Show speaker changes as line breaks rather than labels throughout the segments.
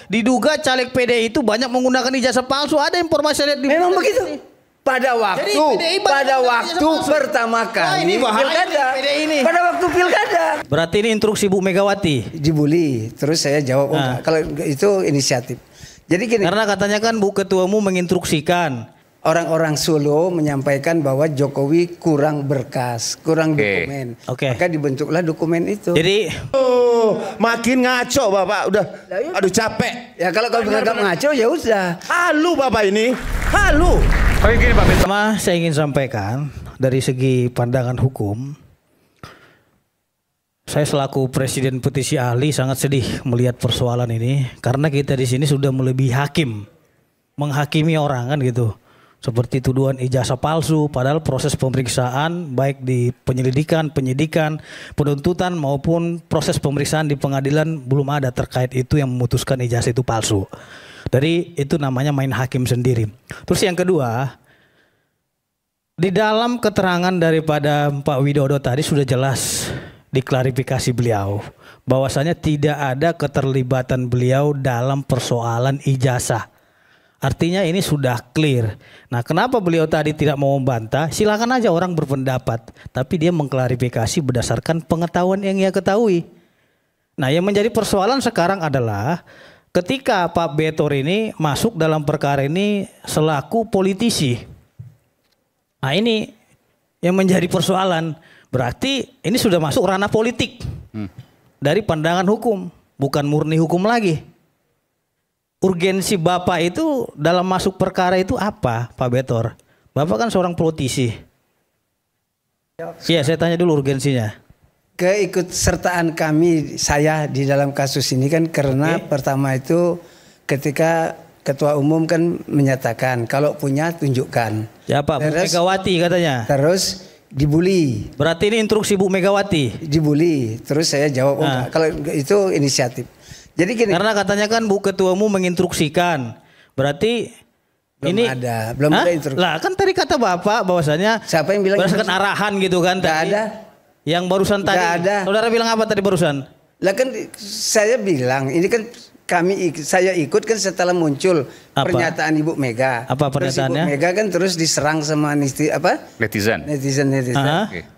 diduga caleg PDI itu banyak menggunakan ijazah palsu. Ada informasi lihat di
memang begitu. Pada waktu pertama kali pilkada. Pada waktu pilkada.
Berarti ini instruksi Bu Megawati.
Dibully. Terus saya jawab, kalau itu inisiatif. Jadi gini.
Karena katanya kan Bu Ketuamu menginstruksikan.
Orang-orang Solo menyampaikan bahwa Jokowi kurang berkas, kurang dokumen. Maka dibentuklah dokumen itu.
Jadi
makin ngaco Bapak, udah aduh capek.
Ya kalau menganggap ngaco ya udah.
Halu Bapak ini, halu.
Oke gini Pak Pertama saya ingin sampaikan dari segi pandangan hukum. Saya selaku Presiden Petisi Ahli sangat sedih melihat persoalan ini karena kita di sini sudah melebihi hakim, menghakimi orang kan gitu. Seperti tuduhan ijazah palsu, padahal proses pemeriksaan baik di penyelidikan, penyidikan, penuntutan maupun proses pemeriksaan di pengadilan belum ada terkait itu yang memutuskan ijazah itu palsu. Dari itu namanya main hakim sendiri. Terus yang kedua, di dalam keterangan daripada Pak Widodo tadi sudah jelas diklarifikasi beliau bahwasanya tidak ada keterlibatan beliau dalam persoalan ijazah. Artinya ini sudah clear. Nah, kenapa beliau tadi tidak mau membantah? Silakan aja orang berpendapat, tapi dia mengklarifikasi berdasarkan pengetahuan yang ia ketahui. Nah, yang menjadi persoalan sekarang adalah ketika Pak Betor ini masuk dalam perkara ini selaku politisi. Nah, ini yang menjadi persoalan. Berarti ini sudah masuk ranah politik. Dari pandangan hukum, bukan murni hukum lagi. Urgensi Bapak itu dalam masuk perkara itu apa, Pak Betor? Bapak kan seorang politisi. Iya, saya tanya dulu urgensinya.
Keikutsertaan saya di dalam kasus ini kan karena pertama itu ketika Ketua Umum kan menyatakan kalau punya tunjukkan.
Siapa? Bu Megawati katanya.
Terus dibully.
Berarti ini instruksi Bu Megawati.
Dibully. Terus saya jawab, kalau itu inisiatif. Jadi gini,
karena katanya kan Bu Ketuamu menginstruksikan, berarti belum ada instruksi. Lah kan tadi kata Bapak bahwasanya
siapa yang bilang
berdasarkan arahan gitu kan?
Gak
tadi.
ada.
Yang barusan tadi.
Gak ada.
Saudara bilang apa tadi barusan?
Lah kan saya bilang ini kan saya ikut kan setelah muncul pernyataan Ibu Mega.
Apa pernyataannya?
Ibu Mega kan terus diserang sama netizen.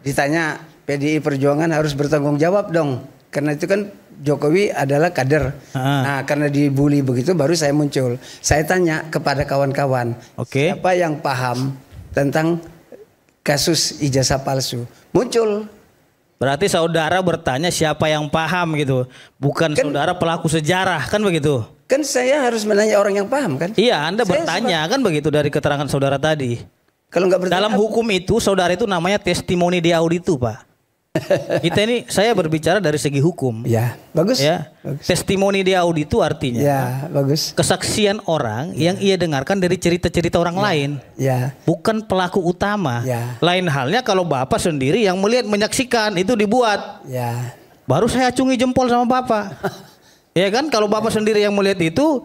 Ditanya PDI Perjuangan harus bertanggung jawab dong, karena itu kan Jokowi adalah kader. Nah, karena dibully begitu baru saya muncul. Saya tanya kepada kawan-kawan, siapa yang paham tentang kasus ijazah palsu? Muncul.
Berarti saudara bertanya siapa yang paham gitu, bukan kan, saudara pelaku sejarah kan begitu?
Kan saya harus menanya orang yang paham kan?
Iya, Anda bertanya kan begitu dari keterangan saudara tadi.
Kalau nggak bertanya,
dalam hukum itu saudara itu namanya testimoni di auditu, Pak. Kita ini saya berbicara dari segi hukum.
Ya, bagus.
Ya,
bagus.
Testimoni di auditu artinya.
Ya, bagus.
Kesaksian orang yang ia dengarkan dari cerita-cerita orang lain.
Ya.
Bukan pelaku utama.
Ya.
Lain halnya kalau Bapak sendiri yang melihat menyaksikan itu dibuat.
Ya.
Baru saya acungi jempol sama Bapak. Ya kan, kalau Bapak sendiri yang melihat itu,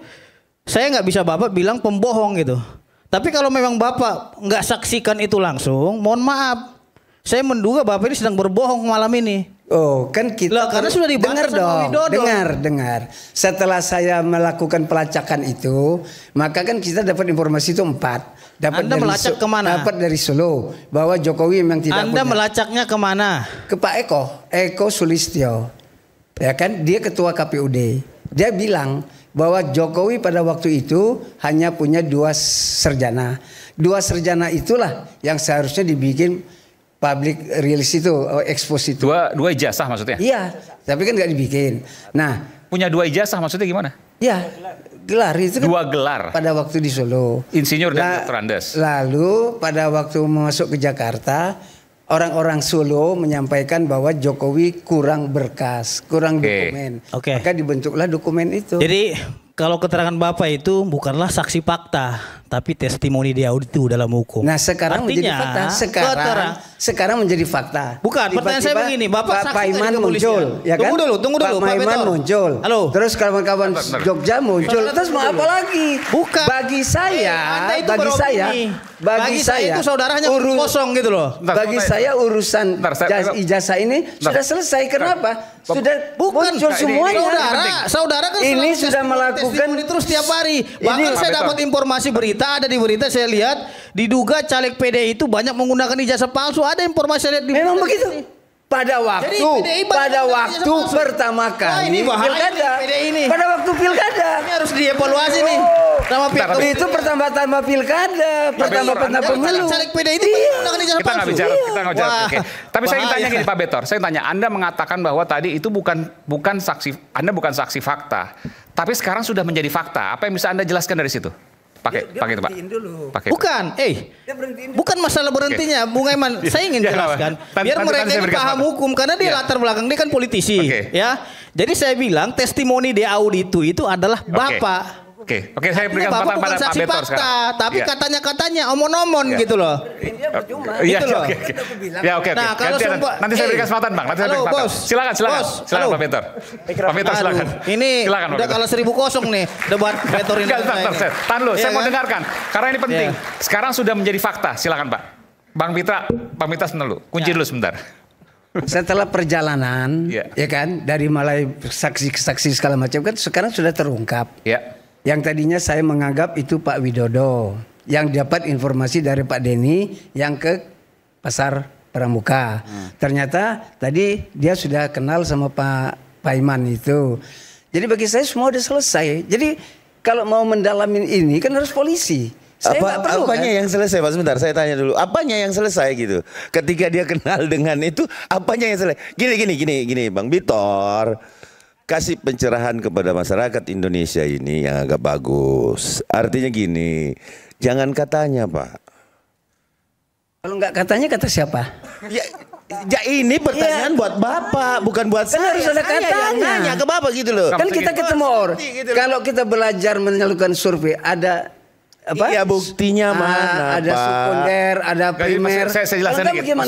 saya nggak bisa Bapak bilang pembohong gitu. Tapi kalau memang Bapak nggak saksikan itu langsung, mohon maaf. Saya menduga Bapak ini sedang berbohong malam ini.
Oh, kan kita
karena sudah dibahas sama Widodo.
Dengar. Setelah saya melakukan pelacakan itu, maka kan kita dapat informasi itu 4.
Anda melacak kemana?
Dapat dari Solo bahwa Jokowi memang tidak
Anda punya. Melacaknya kemana?
Ke Pak Eko Sulistyo. Ya kan, dia ketua KPUD. Dia bilang bahwa Jokowi pada waktu itu hanya punya 2 sarjana. 2 sarjana itulah yang seharusnya dibikin public release itu, expose itu.
Dua ijazah maksudnya?
Iya, tapi kan nggak dibikin. Nah,
punya 2 ijazah maksudnya gimana?
Iya, gelar itu kan
2 gelar
pada waktu di Solo.
Insinyur dan Dr. Andes.
Lalu pada waktu masuk ke Jakarta, orang-orang Solo menyampaikan bahwa Jokowi kurang berkas, kurang dokumen. Maka dibentuklah dokumen itu.
Jadi kalau keterangan Bapak itu bukanlah saksi fakta, tapi testimoni di audit itu dalam hukum.
Nah sekarang menjadi fakta. Sekarang menjadi fakta.
Bukan, pertanyaan saya begini, Bapak
Pak Iman muncul, ya kan?
Tunggu dulu,
Pak Iman muncul.
Halo.
Terus kawan-kawan Jogja muncul. Terus mau apa lagi?
Bukan.
Bagi saya
itu saudaranya kosong gitu loh.
Bagi saya urusan ijazah ini sudah selesai. Kenapa? Sudah muncul semuanya.
Saudara kan
ini sudah melakukan
terus tiap hari. Bahkan saya dapat informasi berita, ada di berita saya lihat diduga caleg PDI itu banyak menggunakan ijazah palsu. Ada informasi saya lihat di
memang begitu. Pada waktu pertama kali pilkada. Pada waktu pilkada.
Ini harus dievaluasi nih. Sama
itu pertama pilkada, pertama pemilu.
Caleg PDI itu menggunakan ijazah palsu.
Kita nggak bicara. Oke. Tapi saya ingin tanya gini Pak Betor, saya tanya, Anda mengatakan bahwa tadi itu bukan saksi, Anda bukan saksi fakta, tapi sekarang sudah menjadi fakta. Apa yang bisa Anda jelaskan dari situ? Pakai itu Pak.
Bukan, bukan masalah berhentinya, Bung Aiman. Saya ingin jelaskan, biar mereka ini paham hukum, karena dia latar belakang dia kan politisi, ya. Jadi saya bilang testimoni di audit itu adalah Bapak.
Oke, saya berikan kesempatan pada Pak Betor sekarang.
Tapi katanya omon-omon gitu loh.
Iya, oke.
Nah, kalau
nanti saya berikan kesempatan Bang. Silakan Pak Betor. Pak Betor silakan.
Ini udah kalah 1000 nih debat Betor ini.
Tahan dulu, saya mau dengarkan karena ini penting. Sekarang sudah menjadi fakta. Silakan Pak. Bang Mitra dulu. Kunci dulu sebentar.
Setelah perjalanan, ya kan, dari mulai saksi segala macam kan sekarang sudah terungkap. Yang tadinya saya menganggap itu Pak Widodo, yang dapat informasi dari Pak Denny yang ke Pasar Pramuka. Ternyata tadi dia sudah kenal sama Pak Iman itu. Jadi bagi saya semua sudah selesai. Jadi kalau mau mendalamin ini kan harus polisi.
Apanya yang selesai Pak? Sebentar, saya tanya dulu. Apanya yang selesai gitu? Ketika dia kenal dengan itu, apanya yang selesai? Gini Bang Bitor. Kasih pencerahan kepada masyarakat Indonesia ini yang agak bagus. Artinya gini, jangan katanya Pak.
Kalau nggak katanya kata siapa?
Ya ini pertanyaan buat Bapak, bukan buat saya.
Harus ada katanya.
Nanya ke Bapak gitu loh.
Kan kita ketemu orang. Kalau kita belajar melakukan survei, ada apa?
Iya buktinya mana
ada
Pak?
Sekunder, ada primer.
Saya jelasin dikit.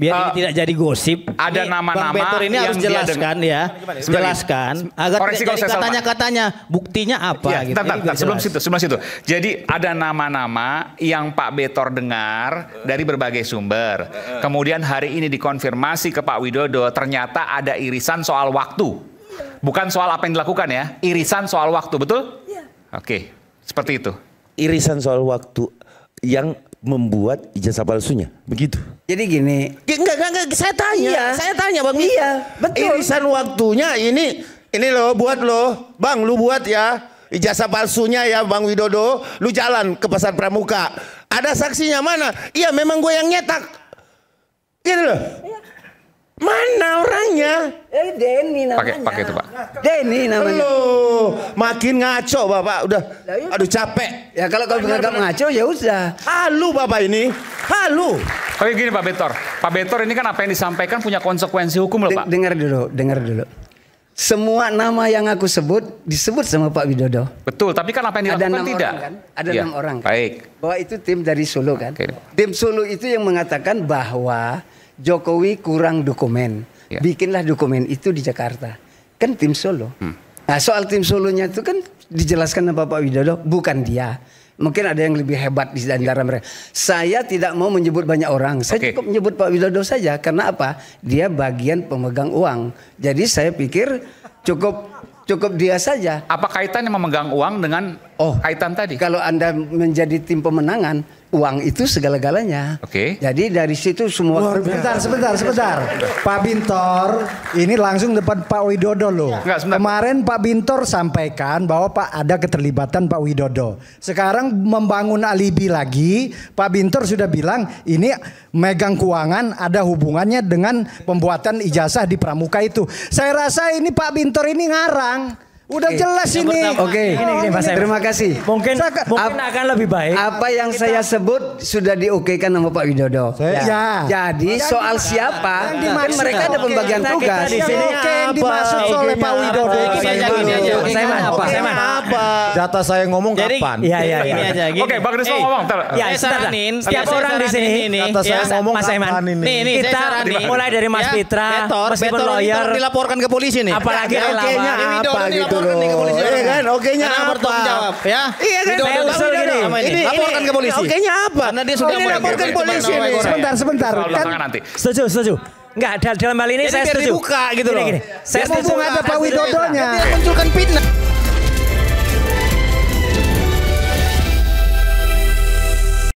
Biar ini tidak jadi gosip.
Ada nama-nama
Bang Betor ini harus jelaskan ya. Jelaskan agar tidak jadi katanya buktinya apa gitu.
Sebelum situ. Jadi ada nama-nama yang Pak Betor dengar dari berbagai sumber. Kemudian hari ini dikonfirmasi ke Pak Widodo, ternyata ada irisan soal waktu. Bukan soal apa yang dilakukan ya, irisan soal waktu, betul? Iya. Oke, seperti itu.
Irisan soal waktu yang membuat ijazah palsunya, begitu.
Jadi gini,
enggak, saya tanya Bang.
Iya, betul.
Irisan waktunya ini loh buat loh, Bang, lu buat ya ijazah palsunya ya Bang Widodo, lu jalan ke Pasar Pramuka. Ada saksinya mana? Iya, memang gue yang nyetak. Gitu loh. Iya. Mana orangnya?
Denny namanya.
Pakai itu Pak.
Denny namanya.
Loh, makin ngaco Bapak, udah. Aduh capek.
Ya kalau menganggap ngaco ya udah.
Halu Bapak ini, halu.
Oke gini Pak Betor. Pak Betor ini kan apa yang disampaikan punya konsekuensi hukum loh Pak.
Dengar dulu. Semua nama yang aku sebut disebut sama Pak Widodo.
Betul, tapi kan apa yang dilakukan tidak.
Kan? Ada 6 orang.
Baik.
Bahwa itu tim dari Solo kan. Tim Solo itu yang mengatakan bahwa Jokowi kurang dokumen. Bikinlah dokumen itu di Jakarta. Kan tim Solo. Nah soal tim Solonya itu kan dijelaskan sama Pak Widodo, bukan dia. Mungkin ada yang lebih hebat di antara mereka. Saya tidak mau menyebut banyak orang. Saya cukup menyebut Pak Widodo saja. Karena apa? Dia bagian pemegang uang. Jadi saya pikir cukup dia saja.
Apa kaitannya memegang uang dengan kaitan tadi?
Kalau Anda menjadi tim pemenangan, uang itu segala-galanya. Jadi dari situ semua.
Sebentar. Pak Bintor ini langsung depan Pak Widodo loh. Kemarin Pak Bintor sampaikan bahwa Pak ada keterlibatan Pak Widodo. Sekarang membangun alibi lagi. Pak Bintor sudah bilang ini megang keuangan ada hubungannya dengan pembuatan ijazah di Pramuka itu. Saya rasa ini Pak Bintor ini ngarang. Udah jelas ini.
Gini Mas. Terima kasih.
Mungkin akan lebih baik.
Apa yang saya sebut sudah diokekan sama Pak Widodo. Jadi soal siapa? Kan mereka ada pembagian tugas.
Yang dimaksud oleh Pak Widodo.
Saya
Jatah saya ngomong
Jadi,
kapan?
Iya. Ini aja. Gini.
Oke, Bang Risno ngomong.
Ya, saranin. Setiap orang di sini.
Kata saya ngomong
Mas Eman.
ini.
Kita mulai dari Mas Fitra, meskipun lawyer,
dilaporkan ke polisi nih.
apalagi
Oke-nya
relawan.
apa gitu loh. Iya kan, oke-nya apa?
Ya.
Iya kan,
Saya usul gini.
ini
Laporkan ke polisi.
Oke-nya apa?
Karena dia sudah
ini
mulai
laporkan
geger.
polisi nih.
Sebentar.
Soal
Kan
belakangan nanti.
Setuju. Enggak, dalam hal ini
Jadi
saya
biar
setuju.
dibuka gitu loh.
Saya
mumpung
setuju.
ada Pak Widodonya.
Dia munculkan fitnah.